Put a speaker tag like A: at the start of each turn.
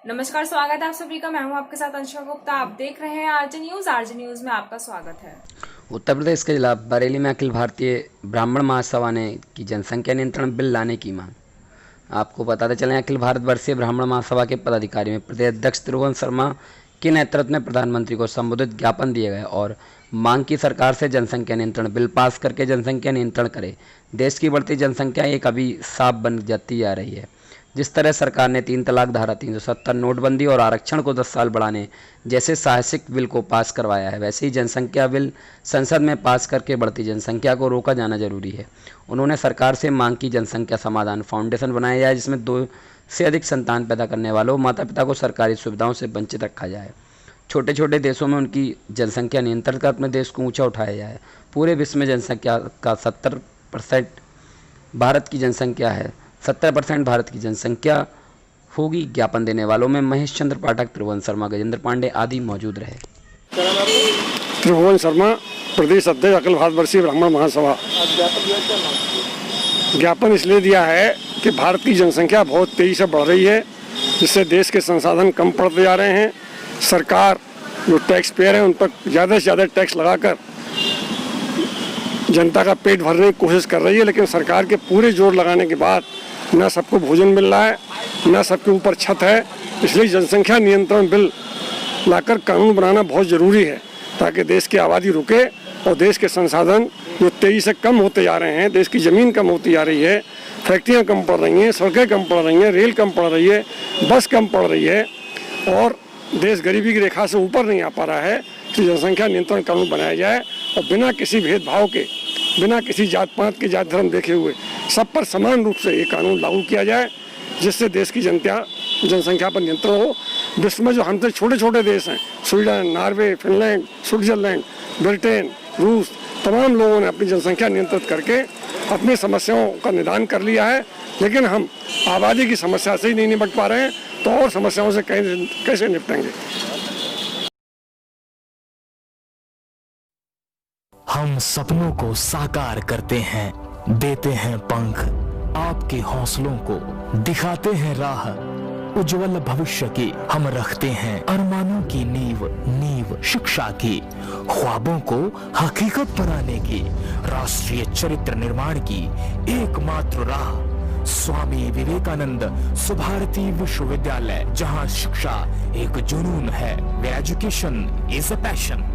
A: नमस्कार, स्वागत है आप सभी का। मैं हूं आपके साथ अंशुल गुप्ता। आप देख रहे हैं आरजे न्यूज। आरजे न्यूज में आपका स्वागत है।
B: उत्तर प्रदेश के जिला बरेली में अखिल भारतीय ब्राह्मण महासभा ने की जनसंख्या नियंत्रण बिल लाने की मांग। आपको बताते चलें, अखिल भारत वर्षीय ब्राह्मण महासभा के पदाधिकारी में प्रदेश अध्यक्ष त्रिभुवन शर्मा के नेतृत्व में प्रधानमंत्री को संबोधित ज्ञापन दिए गए और मांग की सरकार से जनसंख्या नियंत्रण बिल पास करके जनसंख्या नियंत्रण करे। देश की बढ़ती जनसंख्या एक अभिशाप बन जाती जा रही है। जिस तरह सरकार ने 3 तलाक, धारा 370, नोटबंदी और आरक्षण को 10 साल बढ़ाने जैसे साहसिक बिल को पास करवाया है, वैसे ही जनसंख्या बिल संसद में पास करके बढ़ती जनसंख्या को रोका जाना जरूरी है। उन्होंने सरकार से मांग की जनसंख्या समाधान फाउंडेशन बनाया जाए, जिसमें 2 से अधिक संतान पैदा करने वालों माता पिता को सरकारी सुविधाओं से वंचित रखा जाए। छोटे छोटे देशों में उनकी जनसंख्या नियंत्रण कर अपने देश को ऊंचा उठाया जाए। पूरे विश्व में जनसंख्या का 70% भारत की जनसंख्या है। 70% भारत की जनसंख्या होगी। ज्ञापन देने वालों में महेश चंद्र पाठक, त्रिभुवन शर्मा, गजेंद्र पांडे आदि मौजूद रहे।
C: त्रिभुवन शर्मा, प्रदेश अध्यक्ष, अखिल भारत वर्षीय ब्राह्मण महासभा। ज्ञापन इसलिए दिया है कि भारत की जनसंख्या बहुत तेजी से बढ़ रही है, जिससे देश के संसाधन कम पड़ते जा रहे हैं। सरकार जो टैक्स पेयर हैं उन पर ज़्यादा से ज़्यादा टैक्स लगाकर जनता का पेट भरने की कोशिश कर रही है, लेकिन सरकार के पूरे जोर लगाने के बाद न सबको भोजन मिल रहा है, न सबके ऊपर छत है। इसलिए जनसंख्या नियंत्रण बिल लाकर कानून बनाना बहुत ज़रूरी है, ताकि देश की आबादी रुके और देश के संसाधन जो तेज़ी से कम होते जा रहे हैं, देश की ज़मीन कम होती जा रही है, फैक्ट्रियाँ कम पड़ रही हैं, सड़कें कम पड़ रही हैं, रेल कम पड़ रही है, बस कम पड़ रही है और देश गरीबी की रेखा से ऊपर नहीं आ पा रहा है, कि जनसंख्या नियंत्रण कानून बनाया जाए और बिना किसी भेदभाव के, बिना किसी जात पात के, जात धर्म देखे हुए सब पर समान रूप से ये कानून लागू किया जाए, जिससे देश की जनसंख्या पर नियंत्रण हो। विश्व में जो हमसे छोटे छोटे देश हैं, Sweden, Norway, Finland, Switzerland, Britain, रूस, तमाम लोगों ने अपनी जनसंख्या नियंत्रित करके अपनी समस्याओं का निदान कर लिया है, लेकिन हम आबादी की समस्या से ही नहीं निपट पा रहे हैं, तो और समस्याओं से कैसे निपटेंगे।
D: हम सपनों को साकार करते हैं, देते हैं पंख, आपके हौसलों को दिखाते हैं राह। उज्जवल भविष्य की हम रखते हैं अरमानों की नींव शिक्षा की, ख्वाबों को हकीकत बनाने की, राष्ट्रीय चरित्र निर्माण की एकमात्र राह। स्वामी विवेकानंद सुभारती विश्वविद्यालय, जहां शिक्षा एक जुनून है, एजुकेशन इज अ पैशन।